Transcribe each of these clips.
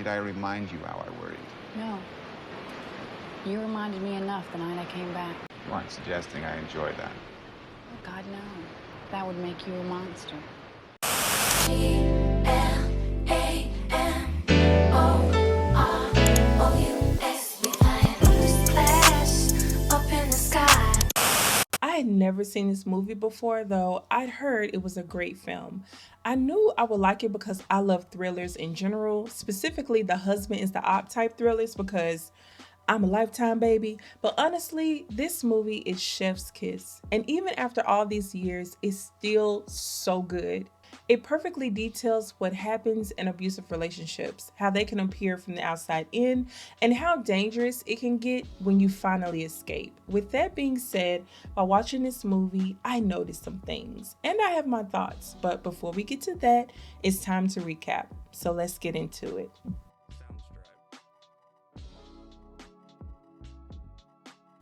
Need I remind you how I worried? No. You reminded me enough the night I came back. You aren't suggesting I enjoy that. Oh, God, no. That would make you a monster. I had never seen this movie before, though I'd heard it was a great film. I knew I would like it because I love thrillers in general, specifically the husband is the op type thrillers because I'm a Lifetime baby. But honestly, this movie is chef's kiss. And even after all these years, it's still so good. It perfectly details what happens in abusive relationships, how they can appear from the outside in, and how dangerous it can get when you finally escape. With that being said, while watching this movie, I noticed some things, and I have my thoughts. But before we get to that, it's time to recap. So let's get into it.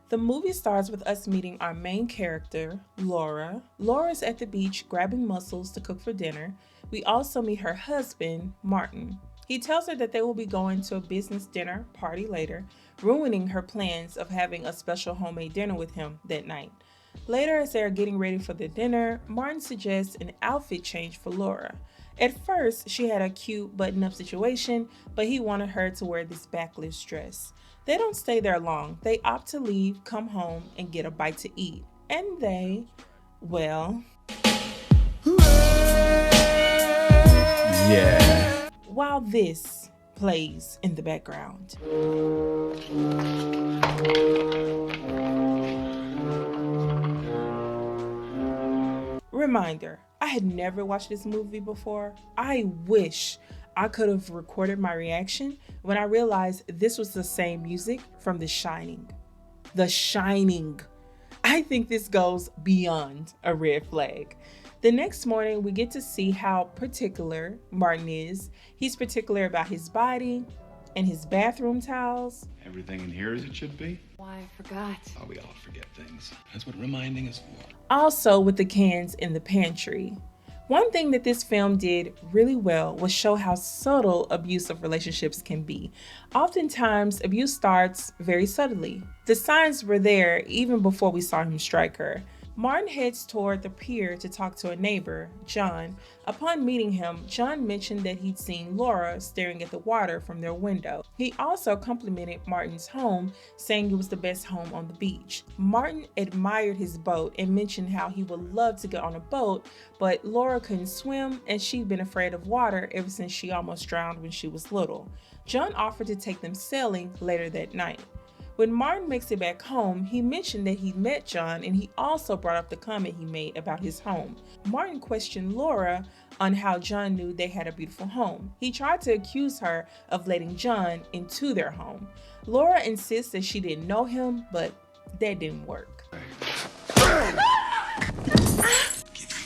The movie starts with us meeting our main character, Laura. Laura's at the beach grabbing mussels to cook for dinner. We also meet her husband, Martin. He tells her that they will be going to a business dinner party later, ruining her plans of having a special homemade dinner with him that night. Later, as they are getting ready for the dinner, Martin suggests an outfit change for Laura. At first, she had a cute button-up situation, but he wanted her to wear this backless dress. They don't stay there long. They opt to leave, come home, and get a bite to eat. And they, well... Yeah. While this plays in the background. Reminder, I had never watched this movie before. I wish I could have recorded my reaction when I realized this was the same music from The Shining. The Shining. I think this goes beyond a red flag. The next morning, we get to see how particular Martin is. He's particular about his body and his bathroom towels. Everything in here as it should be? Why, I forgot. Oh, we all forget things. That's what reminding is for. Also with the cans in the pantry. One thing that this film did really well was show how subtle abusive relationships can be. Oftentimes, abuse starts very subtly. The signs were there even before we saw him strike her. Martin heads toward the pier to talk to a neighbor, John. Upon meeting him, John mentioned that he'd seen Laura staring at the water from their window. He also complimented Martin's home, saying it was the best home on the beach. Martin admired his boat and mentioned how he would love to get on a boat, but Laura couldn't swim and she'd been afraid of water ever since she almost drowned when she was little. John offered to take them sailing later that night. When Martin makes it back home, he mentioned that he met John and he also brought up the comment he made about his home. Martin questioned Laura on how John knew they had a beautiful home. He tried to accuse her of letting John into their home. Laura insists that she didn't know him, but that didn't work. Give you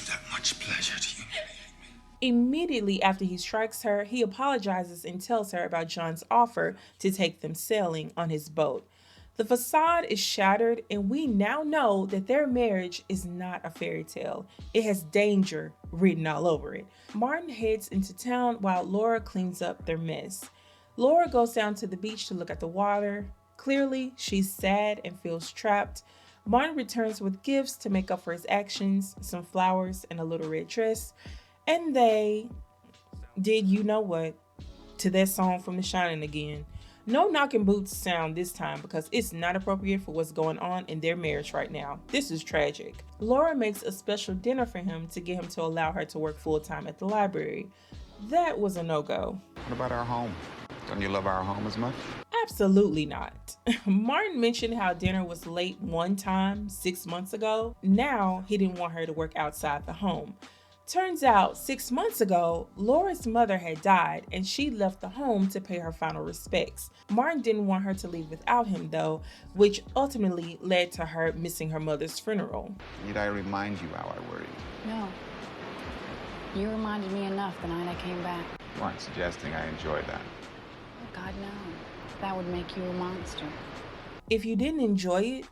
that much pleasure to humiliate me. Immediately after he strikes her, he apologizes and tells her about John's offer to take them sailing on his boat. The facade is shattered, and we now know that their marriage is not a fairy tale. It has danger written all over it. Martin heads into town while Laura cleans up their mess. Laura goes down to the beach to look at the water. Clearly, she's sad and feels trapped. Martin returns with gifts to make up for his actions, some flowers and a little red dress. And they did you know what to that song from The Shining again. No knocking boots sound this time because it's not appropriate for what's going on in their marriage right now. This is tragic. Laura makes a special dinner for him to get him to allow her to work full-time at the library. That was a no-go. What about our home? Don't you love our home as much? Absolutely not. Martin mentioned how dinner was late one time 6 months ago. Now he didn't want her to work outside the home. Turns out 6 months ago, Laura's mother had died and she left the home to pay her final respects. Martin didn't want her to leave without him though, which ultimately led to her missing her mother's funeral. Need I remind you how I worried? No. You reminded me enough the night I came back. You aren't suggesting I enjoy that. Oh, God, no. That would make you a monster. If you didn't enjoy it,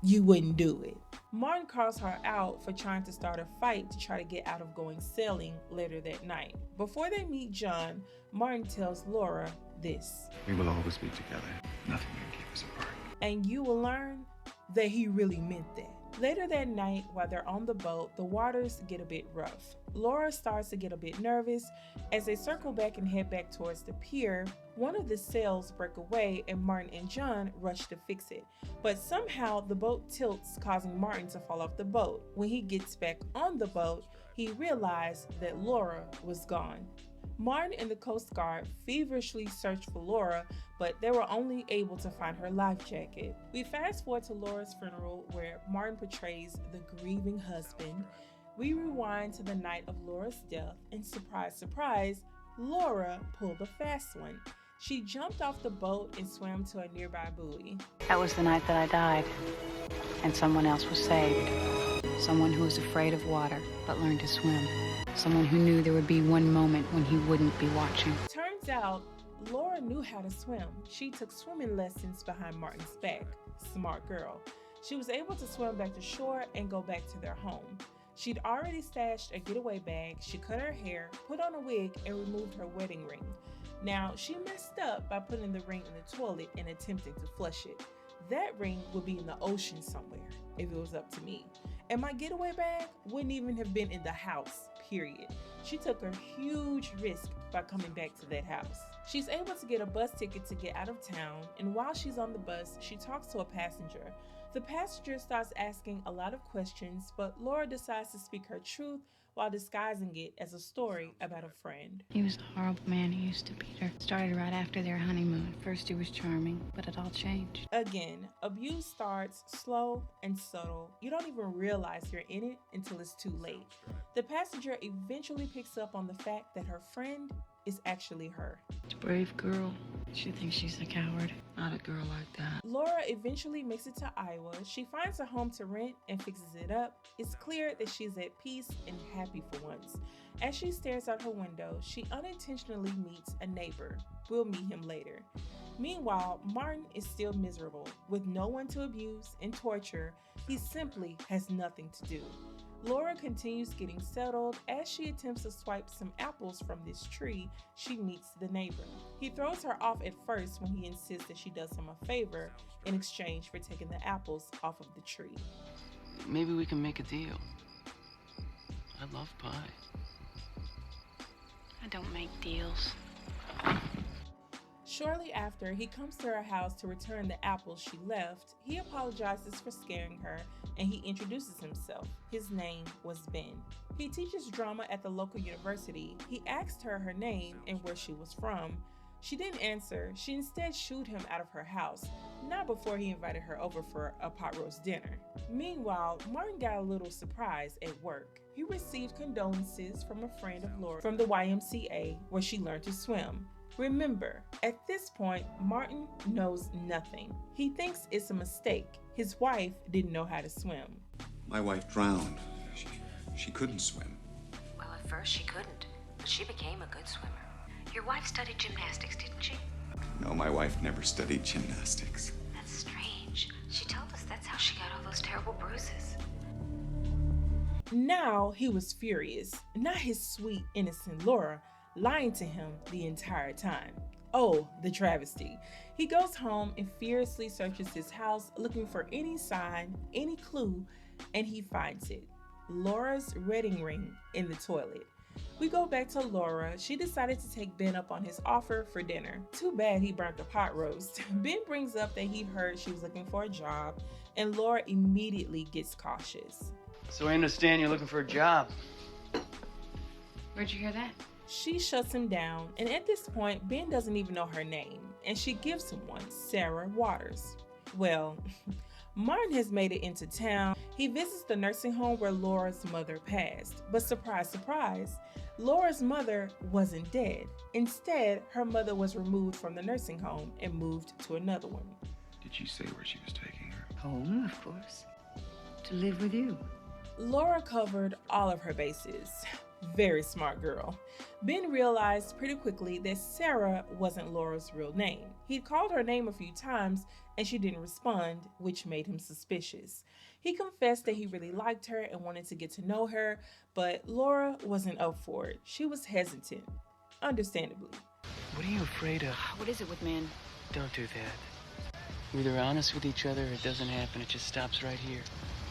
you wouldn't do it. Martin calls her out for trying to start a fight to try to get out of going sailing later that night. Before they meet John, Martin tells Laura this. We will always be together. Nothing can keep us apart. And you will learn that he really meant that. Later that night, while they're on the boat, the waters get a bit rough. Laura starts to get a bit nervous. As they circle back and head back towards the pier, one of the sails break away and Martin and John rush to fix it. But somehow the boat tilts, causing Martin to fall off the boat. When he gets back on the boat, he realized that Laura was gone. Martin and the Coast Guard feverishly searched for Laura, but they were only able to find her life jacket. We fast forward to Laura's funeral, where Martin portrays the grieving husband. We rewind to the night of Laura's death, and surprise, surprise, Laura pulled a fast one. She jumped off the boat and swam to a nearby buoy. That was the night that I died, and someone else was saved. Someone who was afraid of water, but learned to swim. Someone who knew there would be one moment when he wouldn't be watching. Turns out, Laura knew how to swim. She took swimming lessons behind Martin's back. Smart girl. She was able to swim back to shore and go back to their home. She'd already stashed a getaway bag, she cut her hair, put on a wig, and removed her wedding ring. Now, she messed up by putting the ring in the toilet and attempting to flush it. That ring would be in the ocean somewhere, if it was up to me. And my getaway bag wouldn't even have been in the house, period. She took a huge risk by coming back to that house. She's able to get a bus ticket to get out of town, and while she's on the bus, she talks to a passenger. The passenger starts asking a lot of questions, but Laura decides to speak her truth while disguising it as a story about a friend. He was a horrible man who used to beat her. Started right after their honeymoon. First he was charming, but it all changed. Again, abuse starts slow and subtle. You don't even realize you're in it until it's too late. The passenger eventually picks up on the fact that her friend is actually her. It's a brave girl. She thinks she's a coward. Not a girl like that. Laura eventually makes it to Iowa. She finds a home to rent and fixes it up. It's clear that she's at peace and happy for once. As she stares out her window, she unintentionally meets a neighbor. We'll meet him later. Meanwhile, Martin is still miserable. With no one to abuse and torture, he simply has nothing to do. Laura continues getting settled. As she attempts to swipe some apples from this tree, she meets the neighbor. He throws her off at first when he insists that she does him a favor in exchange for taking the apples off of the tree. Maybe we can make a deal. I love pie. I don't make deals. Shortly after, he comes to her house to return the apples she left. He apologizes for scaring her, and he introduces himself. His name was Ben. He teaches drama at the local university. He asked her her name and where she was from. She didn't answer. She instead shooed him out of her house, not before he invited her over for a pot roast dinner. Meanwhile, Martin got a little surprise at work. He received condolences from a friend of Laura from the YMCA, where she learned to swim. Remember, at this point, Martin knows nothing. He thinks it's a mistake. His wife didn't know how to swim. My wife drowned. She couldn't swim. Well, at first she couldn't, but she became a good swimmer. Your wife studied gymnastics, didn't she? No, my wife never studied gymnastics. That's strange. She told us that's how she got all those terrible bruises. Now he was furious. Not his sweet, innocent Laura lying to him the entire time. Oh, the travesty. He goes home and furiously searches his house looking for any sign, any clue, and he finds it. Laura's wedding ring in the toilet. We go back to Laura. She decided to take Ben up on his offer for dinner. Too bad he burnt the pot roast. Ben brings up that he heard she was looking for a job, and Laura immediately gets cautious. So I understand you're looking for a job. Where'd you hear that? She shuts him down, and at this point, Ben doesn't even know her name, and she gives him one, Sarah Waters. Well, Martin has made it into town. He visits the nursing home where Laura's mother passed. But surprise, surprise, Laura's mother wasn't dead. Instead, her mother was removed from the nursing home and moved to another one. Did she say where she was taking her? Home, of course. To live with you. Laura covered all of her bases. Very smart girl. Ben realized pretty quickly that Sarah wasn't Laura's real name. He'd called her name a few times and she didn't respond, which made him suspicious. He confessed that he really liked her and wanted to get to know her, but Laura wasn't up for it. She was hesitant. understandably. What are you afraid of? What is it with men? Don't do that. We're either honest with each other or it doesn't happen. It just stops right here.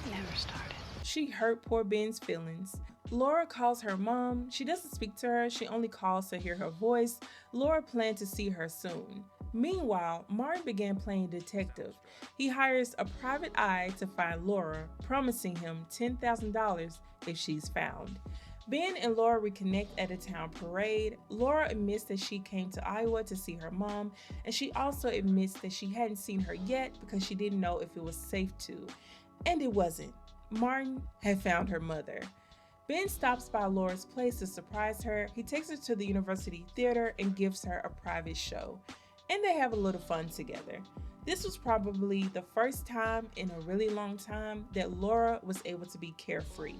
Never started. She hurt poor Ben's feelings. Laura calls her mom. She doesn't speak to her, she only calls to hear her voice. Laura planned to see her soon. Meanwhile, Martin began playing detective. He hires a private eye to find Laura, promising him $10,000 if she's found. Ben and Laura reconnect at a town parade. Laura admits that she came to Iowa to see her mom, and she also admits that she hadn't seen her yet because she didn't know if it was safe to. And it wasn't. Martin had found her mother. Ben stops by Laura's place to surprise her. He takes her to the University Theater and gives her a private show. And they have a little fun together. This was probably the first time in a really long time that Laura was able to be carefree.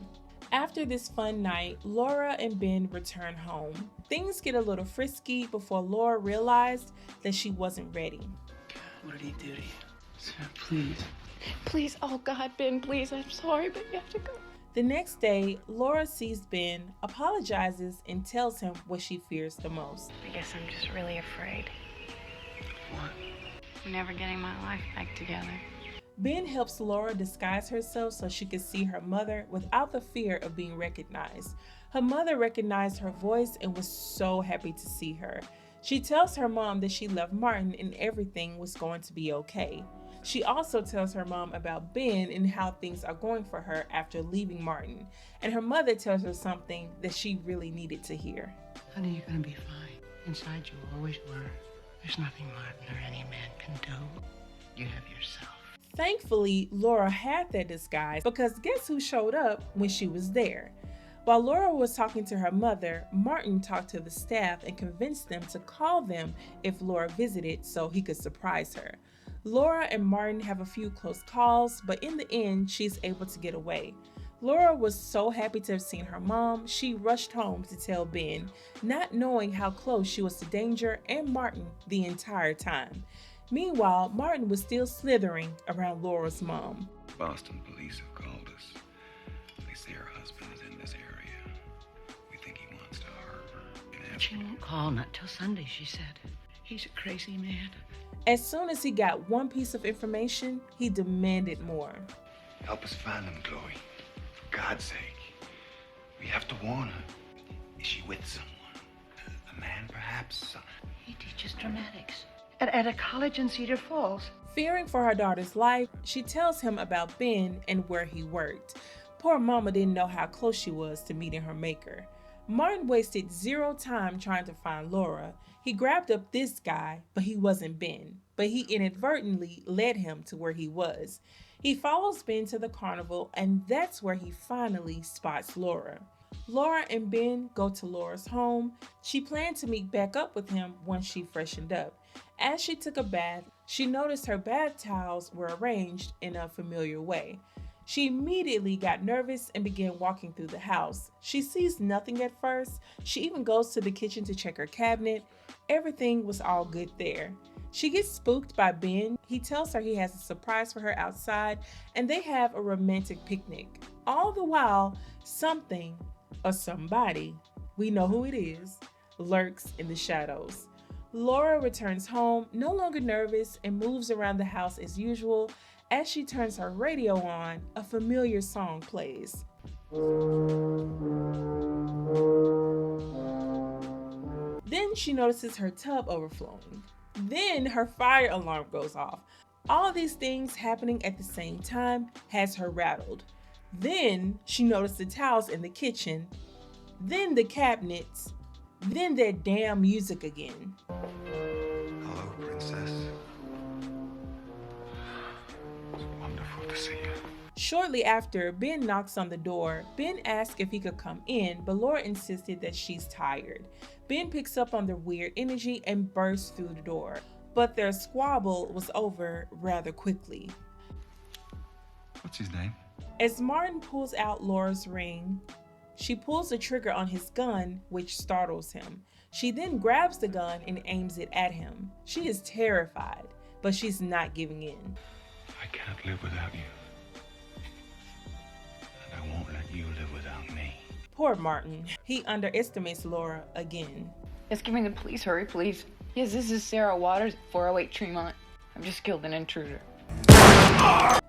After this fun night, Laura and Ben return home. Things get a little frisky before Laura realized that she wasn't ready. What did he do to you? Sarah, please. Please, oh God, Ben, please, I'm sorry, but you have to go. The next day, Laura sees Ben, apologizes, and tells him what she fears the most. I guess I'm just really afraid. What? Never getting my life back together. Ben helps Laura disguise herself so she could see her mother without the fear of being recognized. Her mother recognized her voice and was so happy to see her. She tells her mom that she left Martin and everything was going to be okay. She also tells her mom about Ben and how things are going for her after leaving Martin. And her mother tells her something that she really needed to hear. Honey, you're gonna be fine. Inside you always were. There's nothing Martin or any man can do. You have yourself. Thankfully, Laura had that disguise because guess who showed up when she was there? While Laura was talking to her mother, Martin talked to the staff and convinced them to call them if Laura visited so he could surprise her. Laura and Martin have a few close calls, but in the end, she's able to get away. Laura was so happy to have seen her mom, she rushed home to tell Ben, not knowing how close she was to danger and Martin the entire time. Meanwhile, Martin was still slithering around Laura's mom. Boston police have called us. They say her husband is in this area. We think he wants to hurt her. She won't call, not till Sunday, she said. He's a crazy man. As soon as he got one piece of information, he demanded more. Help us find them, Chloe. For God's sake. We have to warn her. Is she with someone? A man, perhaps? He teaches dramatics at a college in Cedar Falls. Fearing for her daughter's life, she tells him about Ben and where he worked. Poor mama didn't know how close she was to meeting her maker. Martin wasted zero time trying to find Laura. He grabbed up this guy, but he wasn't Ben. But he inadvertently led him to where he was. He follows Ben to the carnival, and that's where he finally spots Laura. Laura and Ben go to Laura's home. She planned to meet back up with him once she freshened up. As she took a bath, she noticed her bath towels were arranged in a familiar way. She immediately got nervous and began walking through the house. She sees nothing at first. She even goes to the kitchen to check her cabinet. Everything was all good there. She gets spooked by Ben. He tells her he has a surprise for her outside, and they have a romantic picnic. All the while, something or somebody, we know who it is, lurks in the shadows. Laura returns home, no longer nervous, and moves around the house as usual. As she turns her radio on, a familiar song plays. Then she notices her tub overflowing. Then her fire alarm goes off. All these things happening at the same time has her rattled. Then she noticed the towels in the kitchen, then the cabinets, then that damn music again. Hello, Princess. It's wonderful to see you. Shortly after, Ben knocks on the door. Ben asks if he could come in, but Laura insisted that she's tired. Ben picks up on their weird energy and bursts through the door, but their squabble was over rather quickly. What's his name? As Martin pulls out Laura's ring, she pulls the trigger on his gun, which startles him. She then grabs the gun and aims it at him. She is terrified, but she's not giving in. I can't live without you. And I won't let you live without me. Poor Martin. He underestimates Laura again. Yes, give me the police. Hurry, please. Yes, this is Sarah Waters, 408 Tremont. I've just killed an intruder.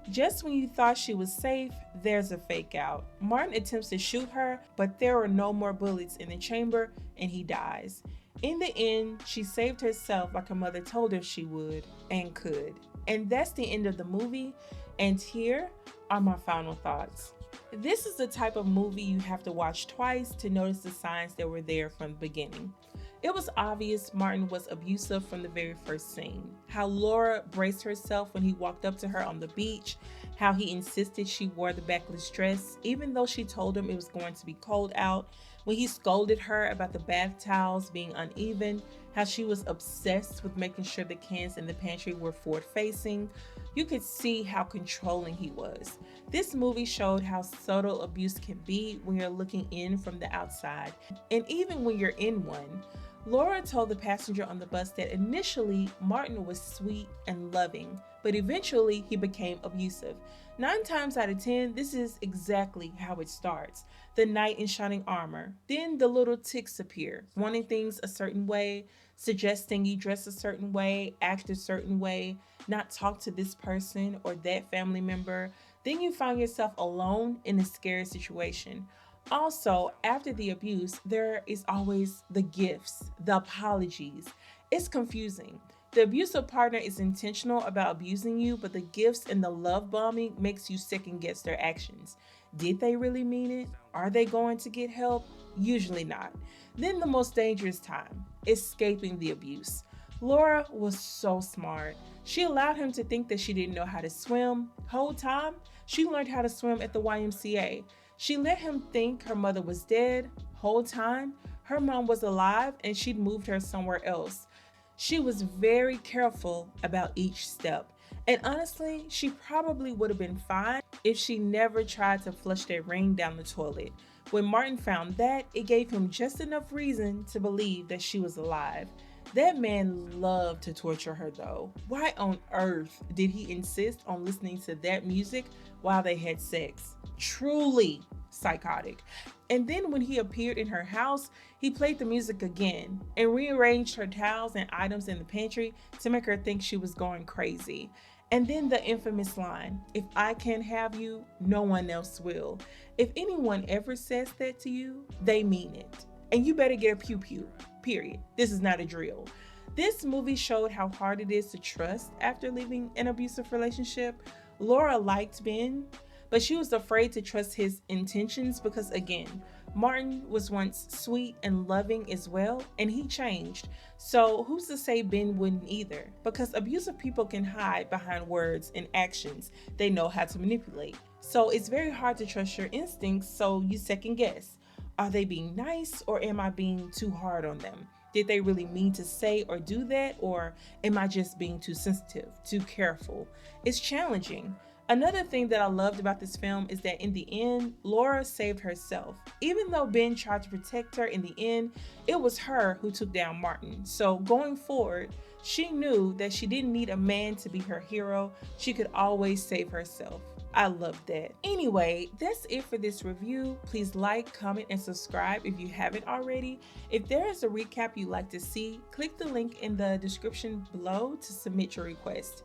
Just when you thought she was safe, there's a fake out. Martin attempts to shoot her, but there are no more bullets in the chamber and he dies. In the end, she saved herself like her mother told her she would and could. And that's the end of the movie. And here are my final thoughts. This is the type of movie you have to watch twice to notice the signs that were there from the beginning. It was obvious Martin was abusive from the very first scene. How Laura braced herself when he walked up to her on the beach. How he insisted she wore the backless dress, even though she told him it was going to be cold out. When he scolded her about the bath towels being uneven. How she was obsessed with making sure the cans in the pantry were forward facing. You could see how controlling he was. This movie showed how subtle abuse can be when you're looking in from the outside, and even when you're in one. Laura told the passenger on the bus that initially Martin was sweet and loving, but eventually he became abusive. 9 times out of 10, this is exactly how it starts. The knight in shining armor. Then the little tics appear, wanting things a certain way, suggesting you dress a certain way, act a certain way, not talk to this person or that family member. Then you find yourself alone in a scary situation. Also, after the abuse, there is always the gifts, the apologies. It's confusing. The abusive partner is intentional about abusing you, but the gifts and the love bombing makes you second guess their actions. Did they really mean it? Are they going to get help? Usually not. Then the most dangerous time, escaping the abuse. Laura was so smart. She allowed him to think that she didn't know how to swim. Whole time, she learned how to swim at the YMCA. She let him think her mother was dead. Whole time, her mom was alive and she'd moved her somewhere else. She was very careful about each step. And honestly, she probably would have been fine if she never tried to flush that ring down the toilet. When Martin found that, it gave him just enough reason to believe that she was alive. That man loved to torture her though. Why on earth did he insist on listening to that music while they had sex? Truly psychotic. And then when he appeared in her house, he played the music again and rearranged her towels and items in the pantry to make her think she was going crazy. And then the infamous line, "If I can't have you, no one else will." If anyone ever says that to you, they mean it. And you better get a pew-pew, period. This is not a drill. This movie showed how hard it is to trust after leaving an abusive relationship. Laura liked Ben, but she was afraid to trust his intentions because, again, Martin was once sweet and loving as well, and he changed. So who's to say Ben wouldn't either? Because abusive people can hide behind words and actions they know how to manipulate. So it's very hard to trust your instincts, so you second guess. Are they being nice, or am I being too hard on them? Did they really mean to say or do that, or am I just being too sensitive, too careful? It's challenging. Another thing that I loved about this film is that in the end, Laura saved herself. Even though Ben tried to protect her in the end, it was her who took down Martin. So going forward, she knew that she didn't need a man to be her hero. She could always save herself. I love that. Anyway, that's it for this review. Please like, comment, and subscribe if you haven't already. If there is a recap you'd like to see, click the link in the description below to submit your request.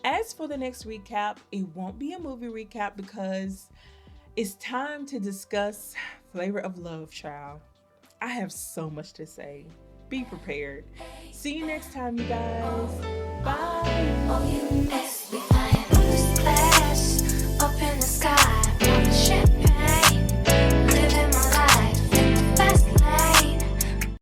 As for the next recap, it won't be a movie recap because it's time to discuss Flavor of Love, child. I have so much to say. Be prepared. See you next time, you guys. Bye.